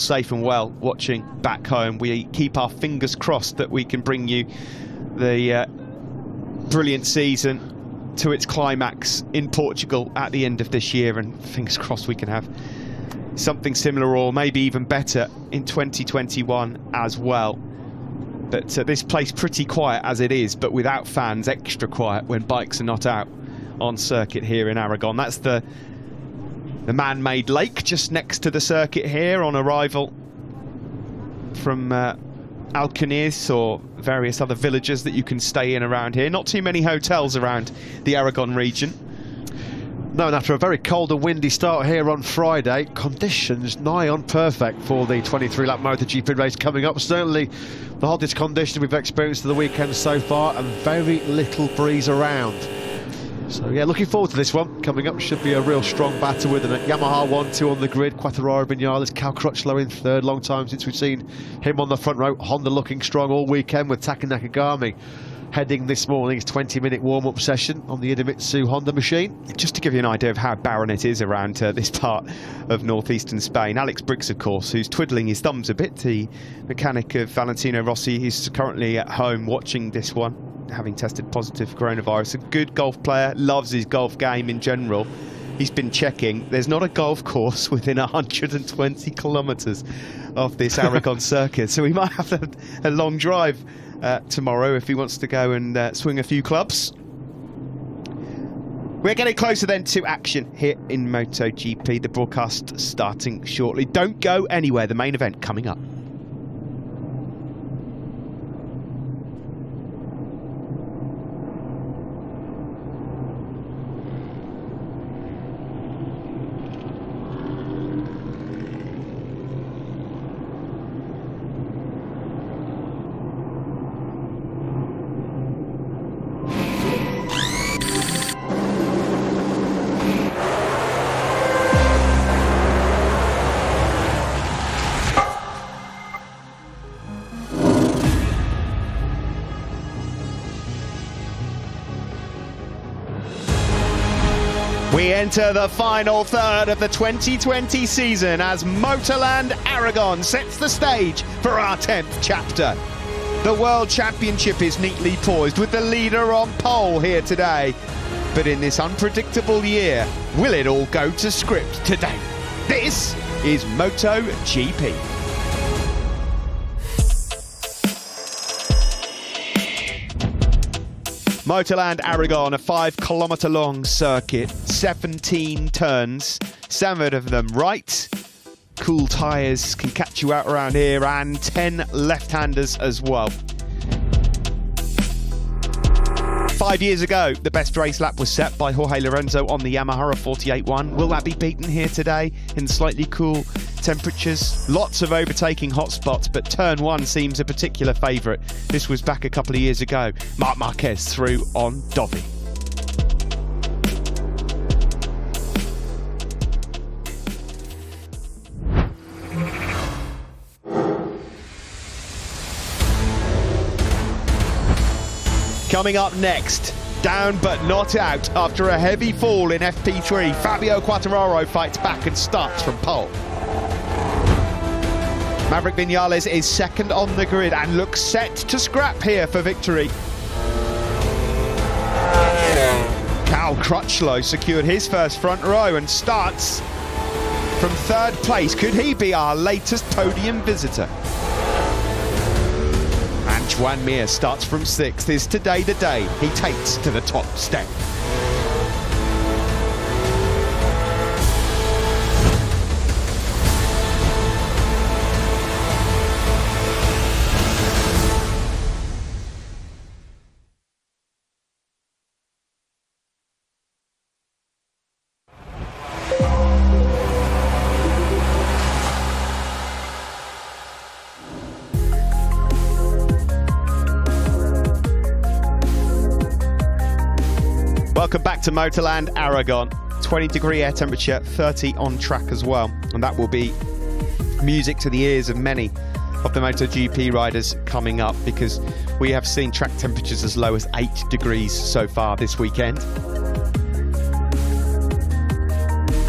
safe and well watching back home. We keep our fingers crossed that we can bring you the brilliant season to its climax in Portugal at the end of this year, and fingers crossed we can have something similar or maybe even better in 2021 as well. But this place pretty quiet as it is, but without fans, extra quiet when bikes are not out on circuit here in Aragon. That's the man-made lake just next to the circuit here on arrival from Alcañiz or various other villages that you can stay in around here. Not too many hotels around the Aragon region. No, and after a very cold and windy start here on Friday, conditions nigh on perfect for the 23-lap MotoGP race coming up. Certainly the hottest condition we've experienced of the weekend so far, and very little breeze around. So yeah, looking forward to this one. Coming up should be a real strong battle with a Yamaha 1-2 on the grid. Quartararo, Vinales, Cal Crutchlow in third. Long time since we've seen him on the front row. Honda looking strong all weekend with Taka Nakagami heading this morning's 20-minute warm-up session on the Idemitsu Honda machine. Just to give you an idea of how barren it is around this part of northeastern Spain, Alex Briggs, of course, who's twiddling his thumbs a bit, the mechanic of Valentino Rossi, who's currently at home watching this one, having tested positive for coronavirus. A good golf player, loves his golf game in general. He's been checking. There's not a golf course within 120 kilometres of this Aragon circuit, so we might have a long drive tomorrow if he wants to go and swing a few clubs. We're getting closer then to action here in MotoGP. The broadcast starting shortly. Don't go anywhere. The main event coming up. We enter the final third of the 2020 season as Motorland Aragon sets the stage for our 10th chapter. The World Championship is neatly poised with the leader on pole here today. But in this unpredictable year, will it all go to script today? This is MotoGP. Motorland Aragon, a 5-kilometre long circuit, 17 turns, 7 of them right. Cool tyres can catch you out around here, and 10 left-handers as well. 5 years ago, the best race lap was set by Jorge Lorenzo on the Yamaha, a 48.1. Will that be beaten here today in slightly cool temperatures? Lots of overtaking hotspots, but turn 1 seems a particular favourite. This was back a couple of years ago. Marc Marquez through on Dovi. Coming up next, down but not out after a heavy fall in FP3. Fabio Quartararo fights back and starts from pole. Maverick Vinales is second on the grid and looks set to scrap here for victory. Cal Crutchlow secured his first front row and starts from third place. Could he be our latest podium visitor? And Joan Mir starts from 6th. Is today the day he takes to the top step? Welcome back to Motorland Aragon. 20-degree air temperature, 30 on track as well. And that will be music to the ears of many of the MotoGP riders coming up, because we have seen track temperatures as low as 8 degrees so far this weekend.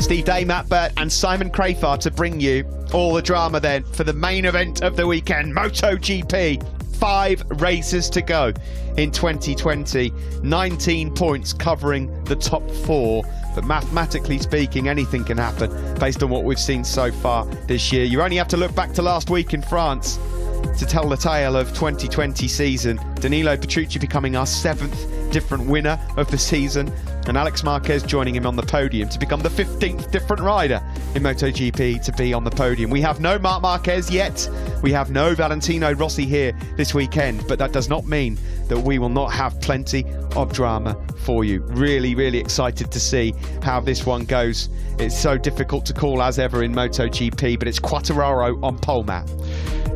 Steve Day, Matt Burt and Simon Crafar to bring you all the drama then for the main event of the weekend, MotoGP. 5 races to go in 2020, 19 points covering the top 4. But mathematically speaking, anything can happen based on what we've seen so far this year. You only have to look back to last week in France to tell the tale of 2020 season. Danilo Petrucci becoming our 7th different winner of the season, and Alex Marquez joining him on the podium to become the 15th different rider in MotoGP to be on the podium. We have no Marc Marquez yet. We have no Valentino Rossi here this weekend, but that does not mean that we will not have plenty of drama for you. Really, really excited to see how this one goes. It's so difficult to call as ever in MotoGP, but it's Quartararo on pole, Matt.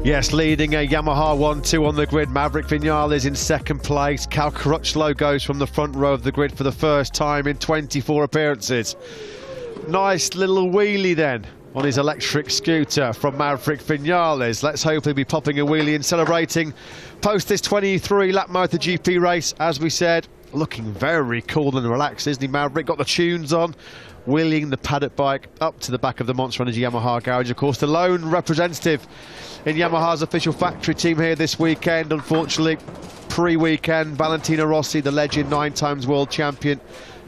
Yes, leading a Yamaha 1-2 on the grid. Maverick Vinales in second place. Cal Crutchlow goes from the front row of the grid for the first time in 24 appearances. Nice little wheelie then on his electric scooter from Maverick Vinales. Let's hope he'll be popping a wheelie and celebrating post this 23-lap MotoGP race. As we said, looking very cool and relaxed, isn't he, Maverick? Got the tunes on, wheeling the paddock bike up to the back of the Monster Energy Yamaha garage. Of course, the lone representative in Yamaha's official factory team here this weekend. Unfortunately, pre-weekend, Valentino Rossi, the legend, 9-times world champion,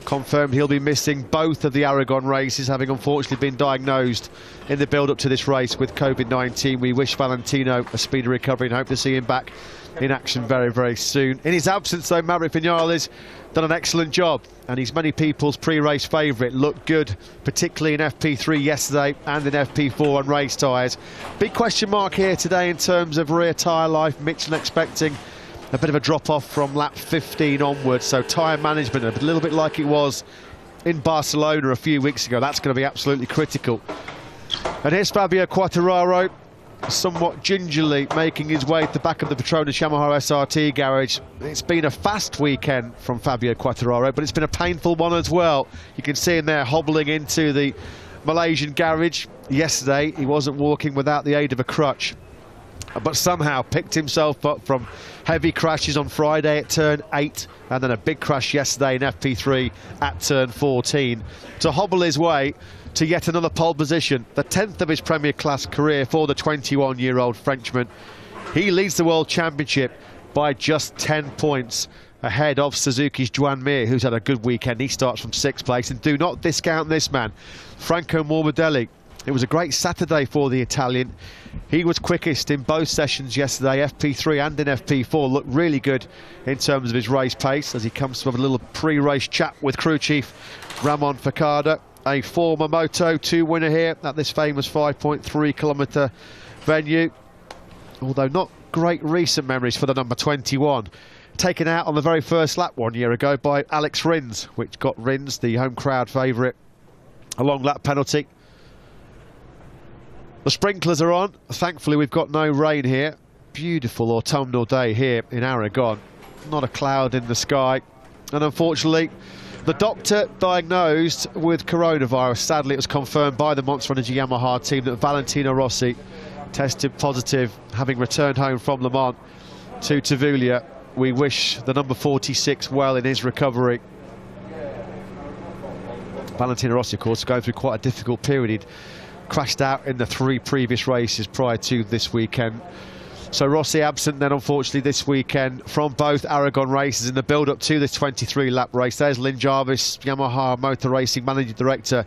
confirmed he'll be missing both of the Aragon races, having unfortunately been diagnosed in the build-up to this race with COVID-19. We wish Valentino a speedy recovery and hope to see him back in action very, very soon. In his absence, though, Maverick Vinales done an excellent job, and he's many people's pre-race favourite. Looked good, particularly in FP3 yesterday and in FP4 on race tyres. Big question mark here today in terms of rear tyre life. Michelin expecting a bit of a drop-off from lap 15 onwards, so tyre management, a little bit like it was in Barcelona a few weeks ago. That's going to be absolutely critical. And here's Fabio Quartararo, somewhat gingerly making his way to the back of the Petronas Yamaha SRT garage. It's been a fast weekend from Fabio Quartararo, but it's been a painful one as well. You can see him there hobbling into the Malaysian garage. Yesterday, he wasn't walking without the aid of a crutch, but somehow picked himself up from heavy crashes on Friday at turn 8 and then a big crash yesterday in FP3 at turn 14 to hobble his way to yet another pole position, the 10th of his Premier Class career for the 21-year-old Frenchman. He leads the World Championship by just 10 points ahead of Suzuki's Joan Mir, who's had a good weekend. He starts from 6th place, and do not discount this man, Franco Morbidelli. It was a great Saturday for the Italian. He was quickest in both sessions yesterday, FP3 and in FP4. Looked really good in terms of his race pace as he comes to have a little pre-race chat with crew chief Ramon Facada, a former Moto2 winner here at this famous 5.3-kilometre venue. Although not great recent memories for the number 21. Taken out on the very first lap 1 year ago by Alex Rins, which got Rins, the home crowd favourite, a long lap penalty. The sprinklers are on. Thankfully, we've got no rain here. Beautiful autumnal day here in Aragon. Not a cloud in the sky. And unfortunately, the doctor diagnosed with coronavirus. Sadly, it was confirmed by the Monster Energy Yamaha team that Valentino Rossi tested positive, having returned home from Le Mans to Tavullia. We wish the number 46 well in his recovery. Valentino Rossi, of course, going through quite a difficult period. He'd crashed out in the 3 previous races prior to this weekend. So Rossi absent then, unfortunately, this weekend from both Aragon races in the build-up to this 23-lap race. There's Lynn Jarvis, Yamaha Motor Racing Managing Director.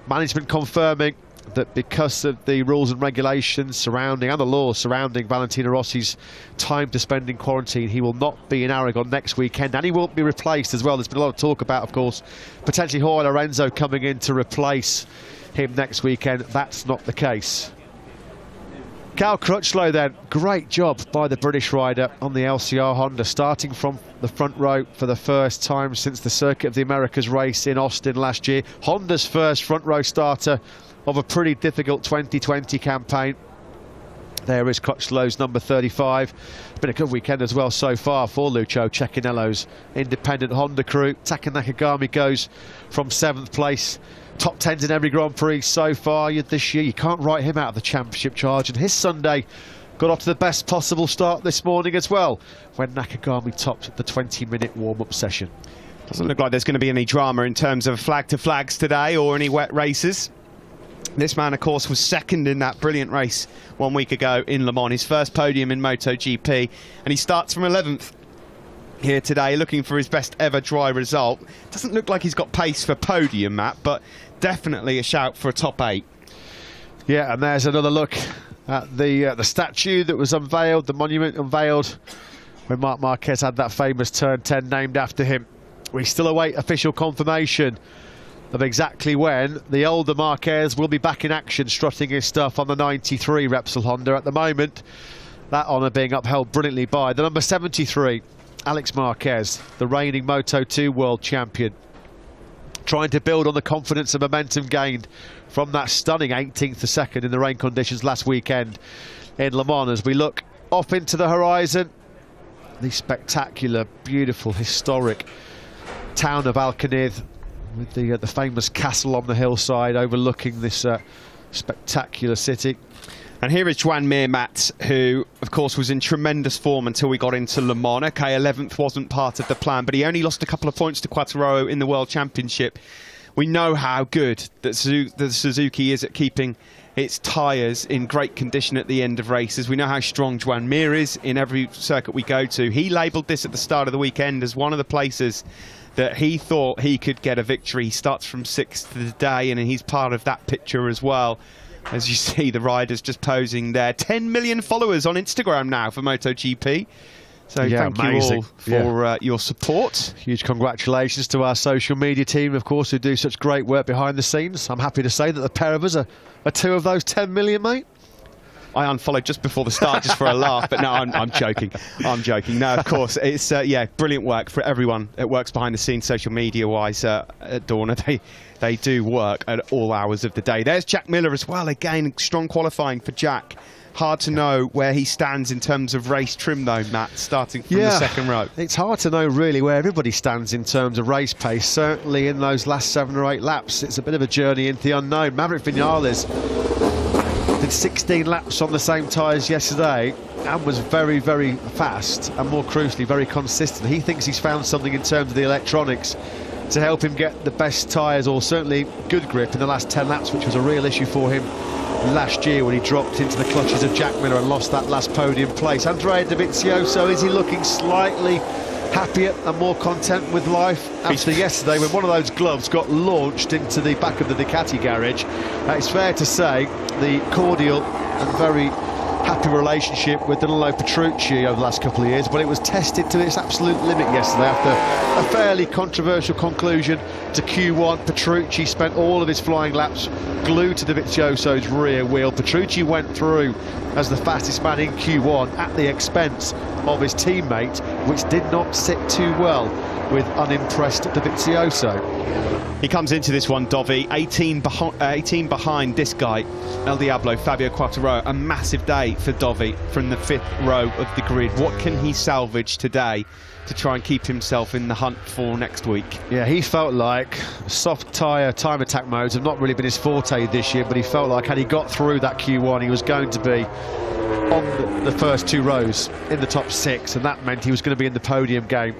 Management confirming that because of the rules and regulations surrounding, and the laws surrounding Valentino Rossi's time to spend in quarantine, he will not be in Aragon next weekend, and he won't be replaced as well. There's been a lot of talk about, of course, potentially Jorge Lorenzo coming in to replace him next weekend. That's not the case. Cal Crutchlow then, great job by the British rider on the LCR Honda, starting from the front row for the first time since the Circuit of the Americas race in Austin last year. Honda's first front row starter of a pretty difficult 2020 campaign. There is Crutchlow's number 35. It's been a good weekend as well so far for Lucio Cecchinello's independent Honda crew. Taka Nakagami goes from 7th place. Top 10s in every Grand Prix so far this year. You can't write him out of the championship charge, and his Sunday got off to the best possible start this morning as well, when Nakagami topped the 20-minute warm-up session. Doesn't look like there's going to be any drama in terms of flag to flags today or any wet races. This man, of course, was second in that brilliant race 1 week ago in Le Mans, his first podium in MotoGP, and he starts from 11th here today, looking for his best ever dry result. Doesn't look like he's got pace for podium, Matt, but definitely a shout for a top 8. Yeah, and there's another look at the statue that was unveiled, the monument unveiled when Marc Marquez had that famous Turn 10 named after him. We still await official confirmation of exactly when the older Marquez will be back in action, strutting his stuff on the 93 Repsol Honda. At the moment, that honour being upheld brilliantly by the number 73, Alex Marquez, the reigning Moto2 world champion, trying to build on the confidence and momentum gained from that stunning 18th to 2nd in the rain conditions last weekend in Le Mans. As we look off into the horizon, the spectacular, beautiful, historic town of Alcanid, with the famous castle on the hillside overlooking this spectacular city. And here is Joan Mir, Matt, who, of course, was in tremendous form until we got into Le Mans. OK, 11th wasn't part of the plan, but he only lost a couple of points to Quattro in the World Championship. We know how good that the Suzuki is at keeping its tyres in great condition at the end of races. We know how strong Joan Mir is in every circuit we go to. He labelled this at the start of the weekend as one of the places that he thought he could get a victory. He starts from 6th today, and he's part of that picture as well. As you see, the riders just posing there. 10 million followers on Instagram now for MotoGP. So yeah, thank you all for your support. Huge congratulations to our social media team, of course, who do such great work behind the scenes. I'm happy to say that the pair of us are 2 of those 10 million, mate. I unfollowed just before the start just for a laugh, but no, I'm joking. I'm joking. No, of course, it's yeah, brilliant work for everyone that works behind the scenes, social media-wise at Dorna. They do work at all hours of the day. There's Jack Miller as well. Again, strong qualifying for Jack. Hard to know where he stands in terms of race trim, though, Matt, starting from the second row. It's hard to know, really, where everybody stands in terms of race pace. Certainly in those last 7 or 8 laps, it's a bit of a journey into the unknown. Maverick Vinales did 16 laps on the same tyres yesterday and was very, very fast and, more crucially, very consistent. He thinks he's found something in terms of the electronics to help him get the best tyres, or certainly good grip, in the last 10 laps, which was a real issue for him last year when he dropped into the clutches of Jack Miller and lost that last podium place. Andrea Dovizioso, is he looking slightly happier and more content with life after yesterday when one of those gloves got launched into the back of the Ducati garage? It's fair to say the cordial and very happy relationship with Danilo Petrucci over the last couple of years, but it was tested to its absolute limit yesterday after a fairly controversial conclusion to Q1. Petrucci spent all of his flying laps glued to Dovizioso's rear wheel. Petrucci went through as the fastest man in Q1 at the expense of his teammate, which did not sit too well with unimpressed Dovizioso. He comes into this one, Dovi, 18 behind this guy, El Diablo, Fabio Quattro. A massive day for Dovi from the 5th row of the grid. What can he salvage today to try and keep himself in the hunt for next week? Yeah, he felt like soft tyre time attack modes have not really been his forte this year, but he felt like had he got through that Q1, he was going to be on the first 2 rows in the top 6, and that meant he was going to be in the podium game.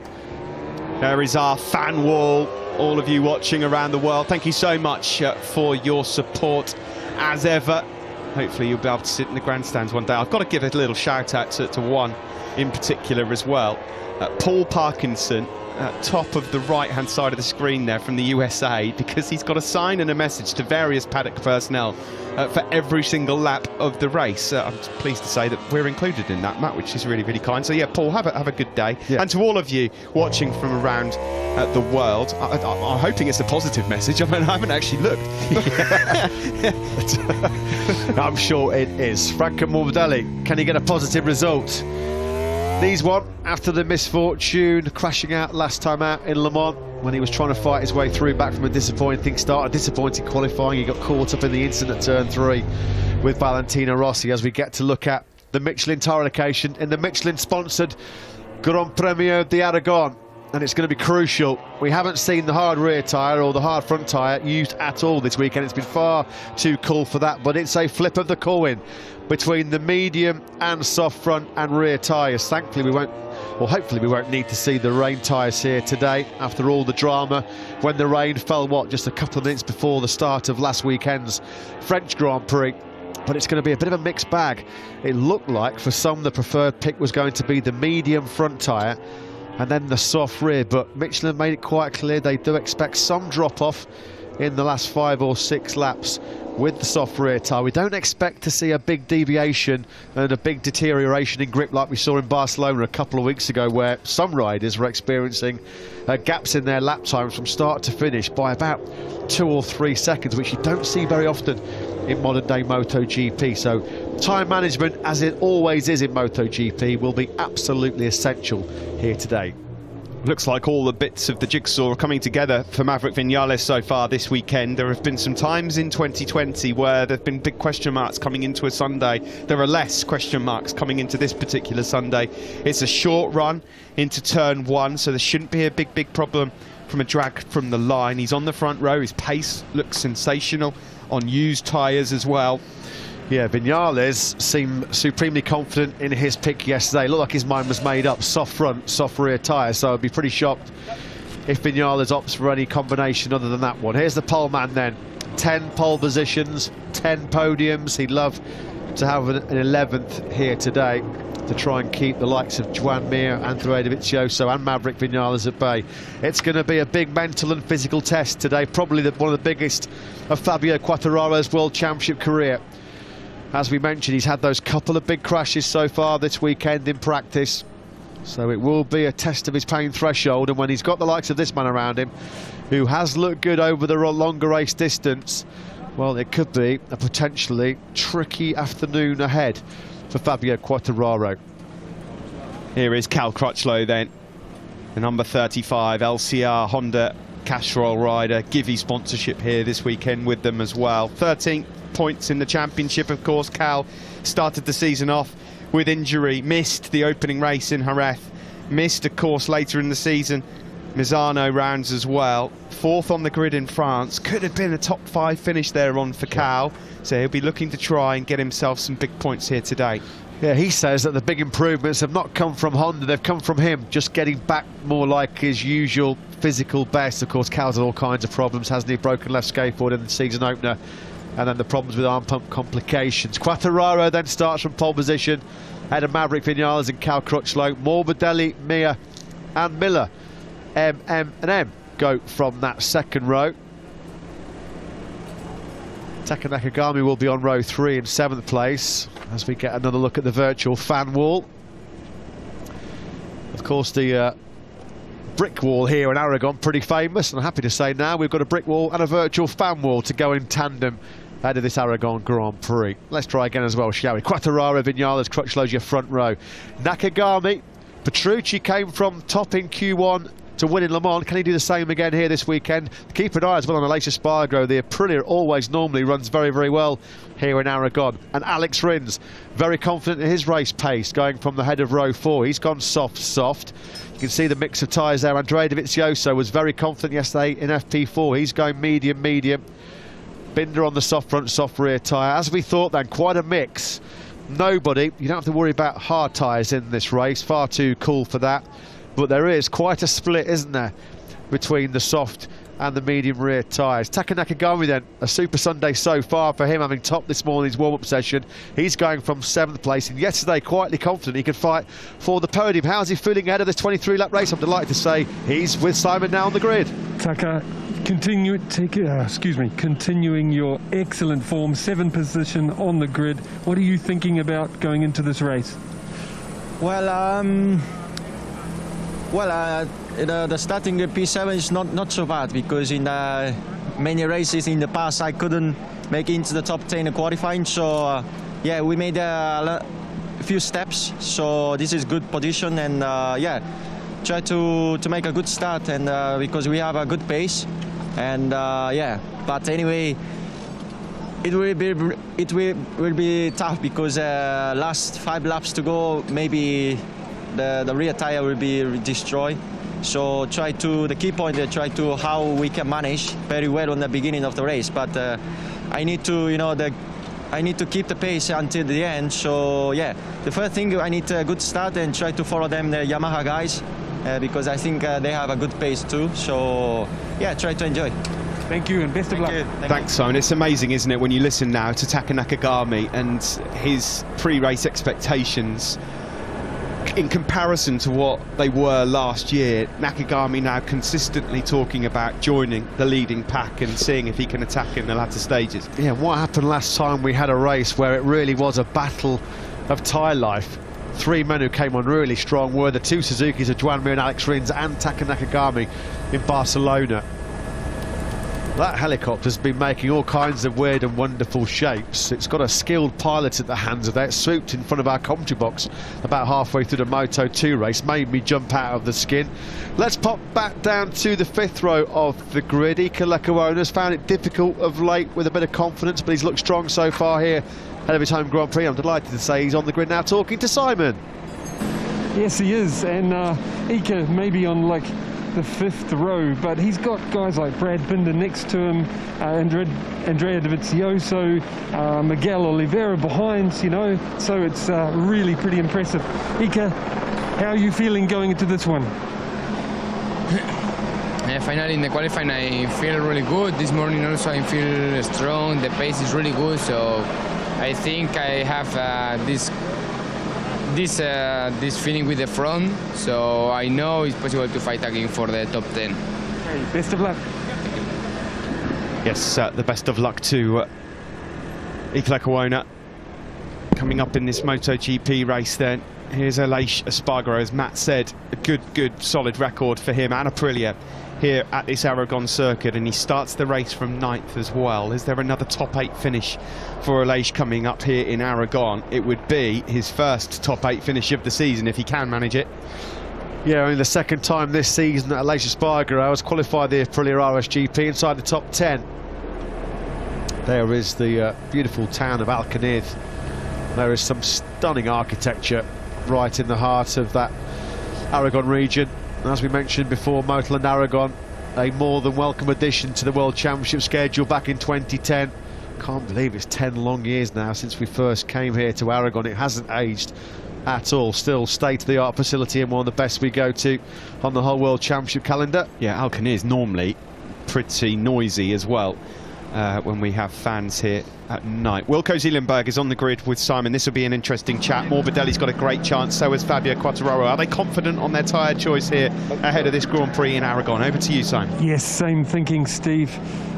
There is our fan wall. All of you watching around the world, thank you so much for your support as ever. Hopefully you'll be able to sit in the grandstands one day. I've got to give a little shout out to one in particular as well. Paul Parkinson, top of the right hand side of the screen there from the USA, because he's got a sign and a message to various paddock personnel for every single lap of the race. I'm pleased to say that we're included in that, Matt, which is really, really kind. So yeah, Paul, have a good day. Yeah. And to all of you watching from around the world, I'm hoping it's a positive message. I mean, I haven't actually looked. I'm sure it is. Franco Morbidelli, can he get a positive result? These one after the misfortune crashing out last time out in Le Mans when he was trying to fight his way through back from a disappointing start, a disappointing qualifying. He got caught up in the incident at turn 3 with Valentino Rossi, as we get to look at the Michelin tyre allocation in the Michelin sponsored Gran Premio di Aragon. And it's going to be crucial. We haven't seen the hard rear tyre or the hard front tyre used at all this weekend. It's been far too cool for that, but it's a flip of the coin between the medium and soft front and rear tyres. Thankfully, we won't Well, hopefully we won't need to see the rain tyres here today after all the drama when the rain fell, just a couple of minutes before the start of last weekend's French Grand Prix. But it's going to be a bit of a mixed bag. It looked like for some the preferred pick was going to be the medium front tyre and then the soft rear, but Michelin made it quite clear they do expect some drop-off in the last 5 or 6 laps with the soft rear tyre. We don't expect to see a big deviation and a big deterioration in grip like we saw in Barcelona a couple of weeks ago, where some riders were experiencing gaps in their lap times from start to finish by about 2 or 3 seconds, which you don't see very often in modern day MotoGP. So time management, as it always is in MotoGP, will be absolutely essential here today. Looks like all the bits of the jigsaw are coming together for Maverick Vinales so far this weekend. There have been some times in 2020 where there have been big question marks coming into a Sunday. There are less question marks coming into this particular Sunday. It's a short run into turn 1, so there shouldn't be a big problem from a drag from the line. He's on the front row. His pace looks sensational on used tyres as well. Yeah, Vinales seemed supremely confident in his pick yesterday. Looked like his mind was made up. Soft front, soft rear tyre. So I'd be pretty shocked if Vinales opts for any combination other than that one. Here's the pole man then. 10 pole positions, 10 podiums. He'd love to have an 11th here today to try and keep the likes of Joan Mir, Andrea Dovizioso and Maverick Vinales at bay. It's going to be a big mental and physical test today. Probably one of the biggest of Fabio Quartararo's World Championship career. As we mentioned, he's had those couple of big crashes so far this weekend in practice, so it will be a test of his pain threshold. And when he's got the likes of this man around him, who has looked good over the longer race distance, well, it could be a potentially tricky afternoon ahead for Fabio Quartararo. Here is Cal Crutchlow then, the number 35 LCR Honda Castrol rider. Givi sponsorship here this weekend with them as well. 13 points in the championship, of course. Cal started the season off with injury, missed the opening race in Jerez, missed a course later in the season, Misano rounds as well. 4th on the grid in France, could have been a top 5 finish there on for Cal, so he'll be looking to try and get himself some big points here today. Yeah, he says that the big improvements have not come from Honda, they've come from him, just getting back more like his usual physical best. Of course, Cal's had all kinds of problems, hasn't he? Broken left skateboard in the season opener, and then the problems with arm pump complications. Quartararo then starts from pole position, ahead of Maverick Vinales and Cal Crutchlow. Morbidelli, Mir and Miller, M go from that second row. Taka Nakagami will be on row 3 in 7th place as we get another look at the virtual fan wall. Of course, the brick wall here in Aragon, pretty famous, and I'm happy to say now we've got a brick wall and a virtual fan wall to go in tandem ahead of this Aragon Grand Prix. Let's try again as well, shall we? Quartararo, Vinales, Crutchlow's your front row. Nakagami, Petrucci came from top in Q1 to win in Le Mans. Can he do the same again here this weekend? Keep an eye as well on Aleix Espargaro. The Aprilia always normally runs very well here in Aragon. And Alex Rins, very confident in his race pace, going from the head of row 4. He's gone soft. You can see the mix of tyres there. Andrea Dovizioso was very confident yesterday in FP4. He's going medium. Binder on the soft front, soft rear tyre. As we thought then, quite a mix. Nobody, you don't have to worry about hard tyres in this race. Far too cool for that. But there is quite a split, isn't there, between the soft and the medium rear tyres. Taka Nakagami then, a super Sunday so far for him, having topped this morning's warm-up session. He's going from 7th place, and yesterday quietly confident he could fight for the podium. How's he feeling ahead of this 23-lap race? I'm delighted to say he's with Simon now on the grid. Taka, continuing your excellent form, 7th position on the grid. What are you thinking about going into this race? The starting P7 is not so bad, because in many races in the past I couldn't make it into the top 10 in qualifying. So yeah, we made a few steps. So this is good position, and yeah, try to make a good start, and because we have a good pace, and yeah. But anyway, it will be tough, because last 5 laps to go, maybe the rear tire will be destroyed. So the key point is try to how we can manage very well on the beginning of the race. But I need to, I need to keep the pace until the end. So yeah, the first thing, I need a good start and try to follow them, the Yamaha guys, because I think they have a good pace too. So yeah, try to enjoy. Thank you and best of luck. Thanks, Simon. It's amazing, isn't it, when you listen now to Taka Nakagami and his pre-race expectations in comparison to what they were last year. Nakagami now consistently talking about joining the leading pack and seeing if he can attack in the latter stages. Yeah, what happened last time we had a race where it really was a battle of tyre life? Three men who came on really strong were the two Suzukis of Juan Mir and Alex Rins and Taka Nakagami in Barcelona. That helicopter's been making all kinds of weird and wonderful shapes. It's got a skilled pilot at the hands of that. It swooped in front of our commentary box about halfway through the Moto2 race, made me jump out of the skin. Let's pop back down to the fifth row of the grid. Iker Lecuona's found it difficult of late with a bit of confidence, but he's looked strong so far here ahead of his home Grand Prix. I'm delighted to say he's on the grid now talking to Simon. Yes, he is, and Iker maybe on like the fifth row, but he's got guys like Brad Binder next to him, Andrea Dovizioso, Miguel Oliveira behind, you know, so it's really pretty impressive. Iker, how are you feeling going into this one? Finally in the qualifying I feel really good. This morning also I feel strong, the pace is really good, so I think I have this feeling with the front, so I know it's possible to fight again for the top 10. Okay, best of luck. Yes, the best of luck to Iker Lecuona coming up in this MotoGP race then. Here's Aleix Espargaro, as Matt said, a good solid record for him and Aprilia here at this Aragon circuit, and he starts the race from 9th as well. Is there another top 8 finish for Aleix coming up here in Aragon? It would be his first top 8 finish of the season if he can manage it. Yeah, only the second time this season that Aleix Espargaro has qualified the Aprilia RSGP inside the top 10. There is the beautiful town of Alcañiz. There is some stunning architecture right in the heart of that Aragon region. As we mentioned before, Motorland Aragon, a more than welcome addition to the World Championship schedule back in 2010. Can't believe it's 10 long years now since we first came here to Aragon. It hasn't aged at all. Still state-of-the-art facility and one of the best we go to on the whole World Championship calendar. Yeah, Alcañiz normally pretty noisy as well when we have fans here at night. Wilco Zeelenberg is on the grid with Simon. This will be an interesting chat. Morbidelli's got a great chance, so has Fabio Quartararo. Are they confident on their tyre choice here ahead of this Grand Prix in Aragon? Over to you, Simon. Yes, same thinking, Steve.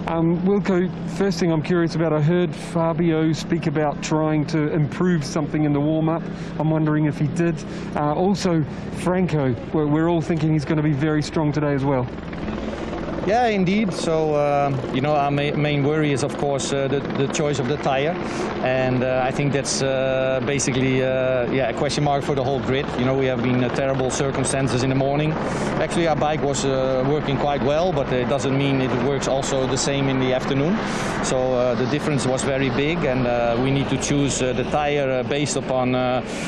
Wilco, first thing I'm curious about, I heard Fabio speak about trying to improve something in the warm-up. I'm wondering if he did. Also, Franco, we're all thinking he's going to be very strong today as well. Yeah, indeed. So, you know, our main worry is, of course, the choice of the tire. And I think that's basically a question mark for the whole grid. You know, we have been terrible circumstances in the morning. Actually, our bike was working quite well, but it doesn't mean it works also the same in the afternoon. So the difference was very big, and we need to choose the tire based upon,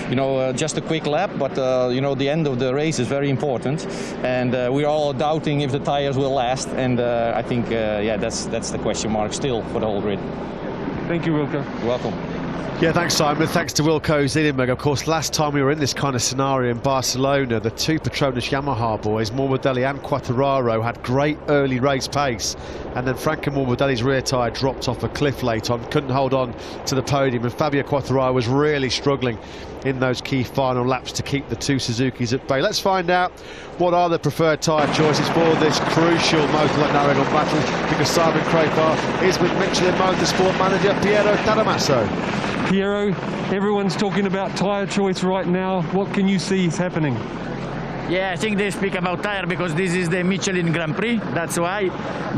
you know, just a quick lap. But, you know, the end of the race is very important. And we're all doubting if the tires will last. And I think, yeah, that's the question mark still for the whole grid. Thank you, Wilco. You're welcome. Yeah, thanks, Simon. Thanks to Wilco Zeelenberg. Of course, last time we were in this kind of scenario in Barcelona, the two Petronas Yamaha boys, Morbidelli and Quartararo, had great early race pace. And then Franco Morbidelli's rear tyre dropped off a cliff late on, couldn't hold on to the podium. And Fabio Quartararo was really struggling in those key final laps to keep the two Suzukis at bay. Let's find out what are the preferred tyre choices for this crucial Motorland Aragon battle, because Simon Crafar is with Michelin Motorsport manager Piero Taramasso. Piero, everyone's talking about tyre choice right now. What can you see is happening? Yeah, I think they speak about tire because this is the Michelin Grand Prix, that's why.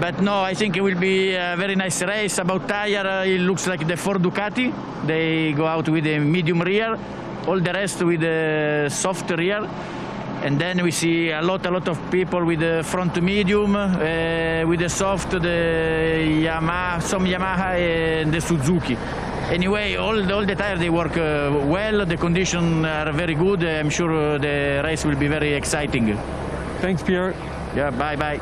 But no, I think it will be a very nice race. About tire, it looks like the Ford Ducati. They go out with a medium rear, all the rest with a soft rear. And then we see a lot of people with the front medium, with the soft, the Yamaha, some Yamaha and the Suzuki. Anyway, all the tires, they work well, the conditions are very good. I'm sure the race will be very exciting. Thanks, Piero. Yeah, bye-bye.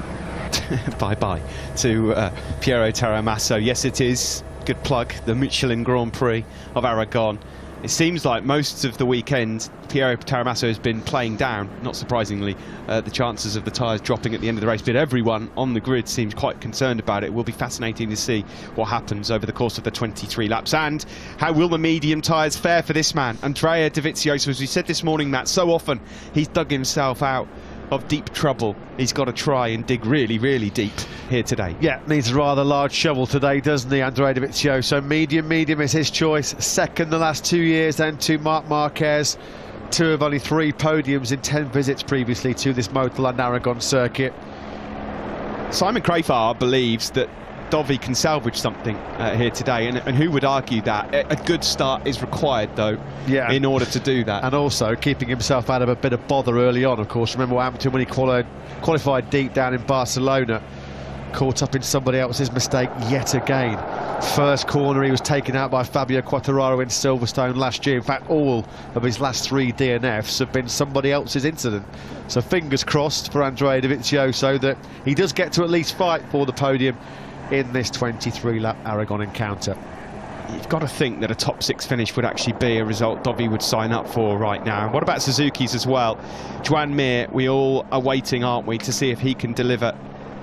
Bye-bye to Piero Taramasso. Yes, it is good plug, the Michelin Grand Prix of Aragon. It seems like most of the weekend, Piero Taramasso has been playing down, not surprisingly, the chances of the tyres dropping at the end of the race, but everyone on the grid seems quite concerned about it. It will be fascinating to see what happens over the course of the 23 laps. And how will the medium tyres fare for this man, Andrea Dovizioso? As we said this morning, Matt, so often he's dug himself out of deep trouble. He's got to try and dig really, really deep here today. Yeah, needs a rather large shovel today, doesn't he, Andrea Dovizioso? Medium is his choice. Second the last 2 years, then to Marc Marquez. 2 of only 3 podiums in 10 visits previously to this Motorland Aragon circuit. Simon Crafar believes that Dovi can salvage something here today, and who would argue that? A good start is required, though, in order to do that. And also keeping himself out of a bit of bother early on, of course. Remember what happened to him when he qualified deep down in Barcelona, caught up in somebody else's mistake yet again. First corner, he was taken out by Fabio Quartararo in Silverstone last year. In fact, all of his last 3 DNFs have been somebody else's incident. So fingers crossed for Andrea Dovizioso that he does get to at least fight for the podium in this 23-lap Aragon encounter. You've got to think that a top 6 finish would actually be a result Dovi would sign up for right now. What about Suzuki's as well? Joan Mir, we all are waiting, aren't we, to see if he can deliver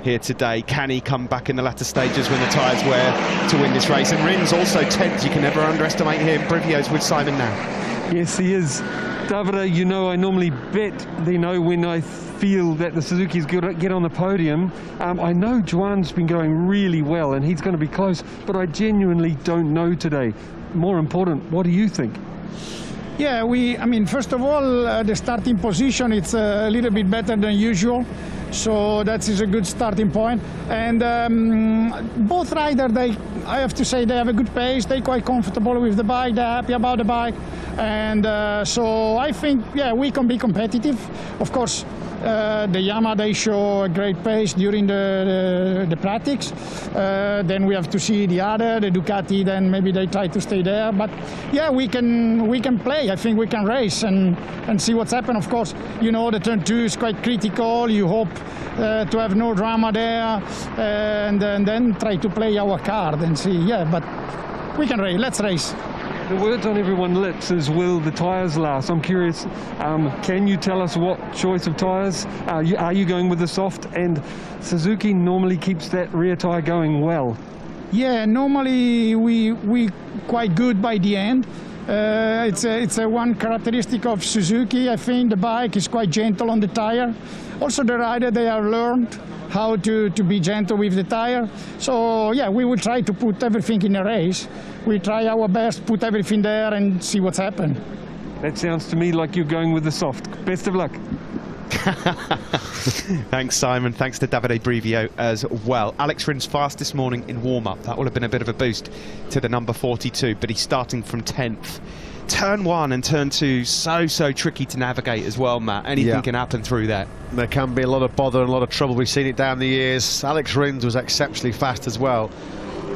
here today. Can he come back in the latter stages when the tyres wear to win this race? And Rins also 10th, you can never underestimate him. Brivio's with Simon now. Yes, he is. Davide, you know, I normally bet, when I feel that the Suzuki's going to get on the podium. I know Juan's been going really well and he's going to be close, but I genuinely don't know today. More important, what do you think? Yeah, first of all, the starting position, it's a little bit better than usual. So that is a good starting point. And both riders, I have to say, they have a good pace. They're quite comfortable with the bike. They're happy about the bike. And so I think, we can be competitive. Of course, the Yamaha, they show a great pace during the practice. Then we have to see the Ducati, then maybe they try to stay there. But we can play. I think we can race and see what's happened. Of course, the turn 2 is quite critical. You hope to have no drama there, and then try to play our card and see. But we can race. Let's race. The words on everyone's lips is, will the tyres last? I'm curious, can you tell us what choice of tyres? Are you going with the soft? And Suzuki normally keeps that rear tyre going well. Yeah, normally we quite good by the end. It's a one characteristic of Suzuki. I think the bike is quite gentle on the tyre. Also the rider, they have learned how to be gentle with the tyre. So we will try to put everything in a race. We try our best, put everything there and see what's happened. That sounds to me like you're going with the soft. Best of luck. Thanks, Simon. Thanks to Davide Brivio as well. Alex Rins fast this morning in warm-up. That would have been a bit of a boost to the number 42, but he's starting from 10th. Turn 1 and turn 2, so tricky to navigate as well, Matt. Anything can happen through that. There can be a lot of bother and a lot of trouble. We've seen it down the years. Alex Rins was exceptionally fast as well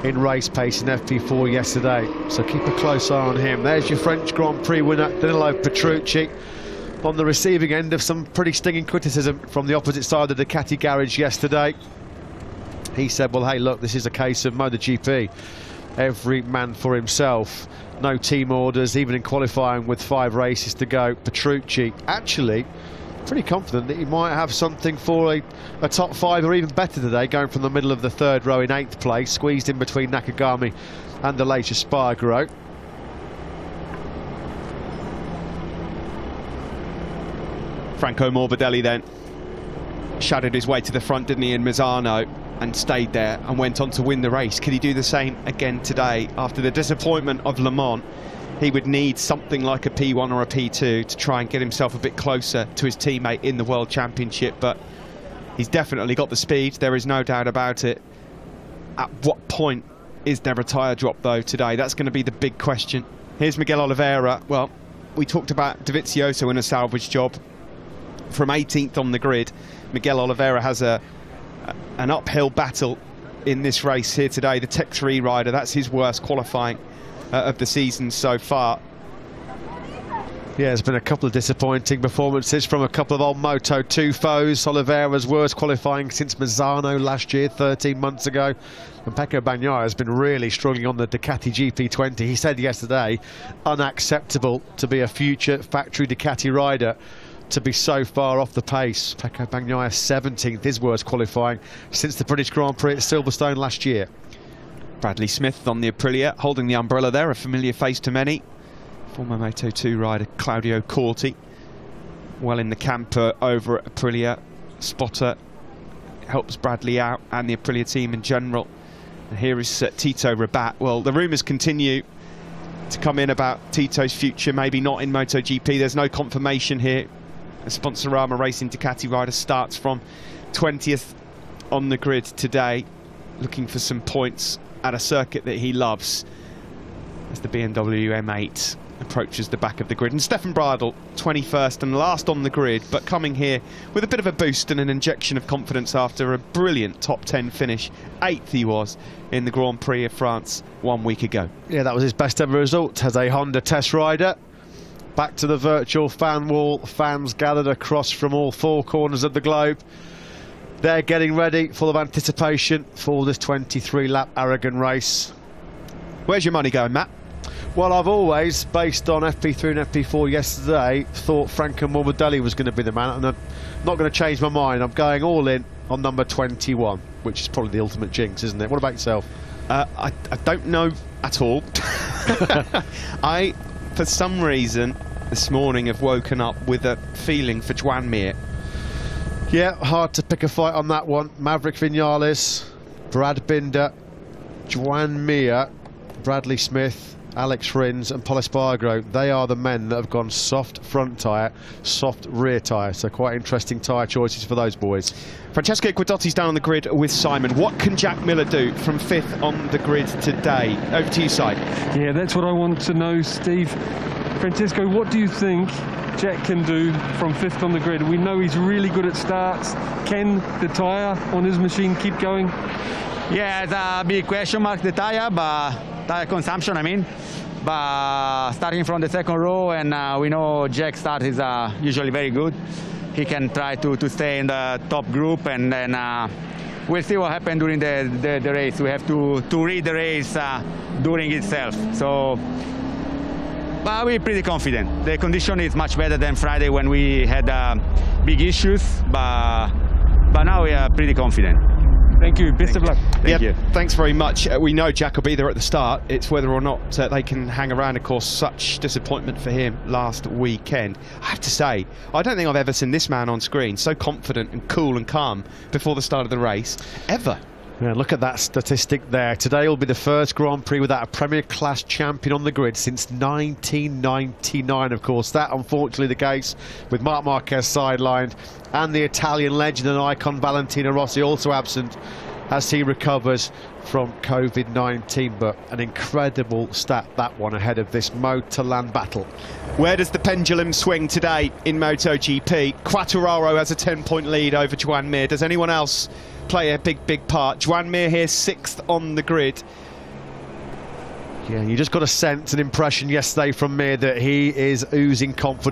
in race pace in FP4 yesterday, so keep a close eye on him. There's your French Grand Prix winner, Danilo Petrucci, on the receiving end of some pretty stinging criticism from the opposite side of the Ducati garage yesterday. He said, well, hey, look, this is a case of MotoGP. Every man for himself. No team orders, even in qualifying with 5 races to go. Petrucci actually pretty confident that he might have something for a top 5 or even better today, going from the middle of the 3rd row in 8th place, squeezed in between Nakagami and the later Spargaro. Franco Morbidelli then shadowed his way to the front, didn't he, in Misano, and stayed there and went on to win the race. Could he do the same again today? After the disappointment of Le Mans, he would need something like a P1 or a P2 to try and get himself a bit closer to his teammate in the World Championship, but he's definitely got the speed, there is no doubt about it. At what point is there a tyre drop though today? That's going to be the big question. Here's Miguel Oliveira. Well, we talked about Dovizioso in a salvage job. From 18th on the grid, Miguel Oliveira has an uphill battle in this race here today. The Tech 3 rider, that's his worst qualifying of the season so far. Yeah, there's been a couple of disappointing performances from a couple of old Moto2 foes. Oliveira's worst qualifying since Mazzano last year, 13 months ago. And Pecco Bagnaia has been really struggling on the Ducati GP20. He said yesterday, unacceptable to be a future factory Ducati rider to be so far off the pace. Pecco Bagnaia 17th, his worst qualifying since the British Grand Prix at Silverstone last year. Bradley Smith on the Aprilia, holding the umbrella there, a familiar face to many. Former Moto2 rider Claudio Corti, well in the camper over at Aprilia. Spotter helps Bradley out and the Aprilia team in general. And here is Tito Rabat. Well, the rumours continue to come in about Tito's future, maybe not in MotoGP. There's no confirmation here. A Sponsorama Racing Ducati rider starts from 20th on the grid today, looking for some points at a circuit that he loves as the BMW M8 approaches the back of the grid. And Stefan Bradl, 21st and last on the grid, but coming here with a bit of a boost and an injection of confidence after a brilliant top 10 finish. 8th he was in the Grand Prix of France 1 week ago. Yeah, that was his best ever result as a Honda test rider. Back to the virtual fan wall, fans gathered across from all four corners of the globe. They're getting ready, full of anticipation for this 23-lap Aragon race. Where's your money going, Matt? Well, I've always, based on FP3 and FP4 yesterday, thought Franco Morbidelli was going to be the man, and I'm not going to change my mind. I'm going all in on number 21, which is probably the ultimate jinx, isn't it? What about yourself? I don't know at all. For some reason, this morning have woken up with a feeling for Joan Mir. Yeah, hard to pick a fight on that one. Maverick Vinales, Brad Binder, Joan Mir, Bradley Smith, Alex Rins and Pol Espargaro. They are the men that have gone soft front tyre, soft rear tyre. So quite interesting tyre choices for those boys. Francesco Guidotti's down on the grid with Simon. What can Jack Miller do from 5th on the grid today? Over to you, Si. Yeah, that's what I want to know, Steve. Francesco, what do you think Jack can do from 5th on the grid? We know he's really good at starts. Can the tyre on his machine keep going? Yeah, it's a big question mark, the tyre, but tyre consumption, I mean. But starting from the second row, and we know Jack's start is usually very good. He can try to stay in the top group, and then we'll see what happens during the race. We have to read the race during itself. So, but we're pretty confident. The condition is much better than Friday when we had big issues, but now we are pretty confident. Thank you. Best of luck. Thank you. Thanks very much. We know Jack will be there at the start. It's whether or not they can hang around. Of course, such disappointment for him last weekend. I have to say, I don't think I've ever seen this man on screen so confident and cool and calm before the start of the race, ever. Yeah, look at that statistic there. Today will be the first Grand Prix without a Premier Class champion on the grid since 1999, of course. That, unfortunately, the case with Marc Marquez sidelined and the Italian legend and icon Valentino Rossi also absent as he recovers from COVID-19. But an incredible stat, that one, ahead of this Motorland battle. Where does the pendulum swing today in MotoGP? Quartararo has a 10-point lead over Joan Mir. Does anyone else play a big part? Joan Mir here 6th on the grid. Yeah, you just got a sense, an impression yesterday from Mir that he is oozing confidence.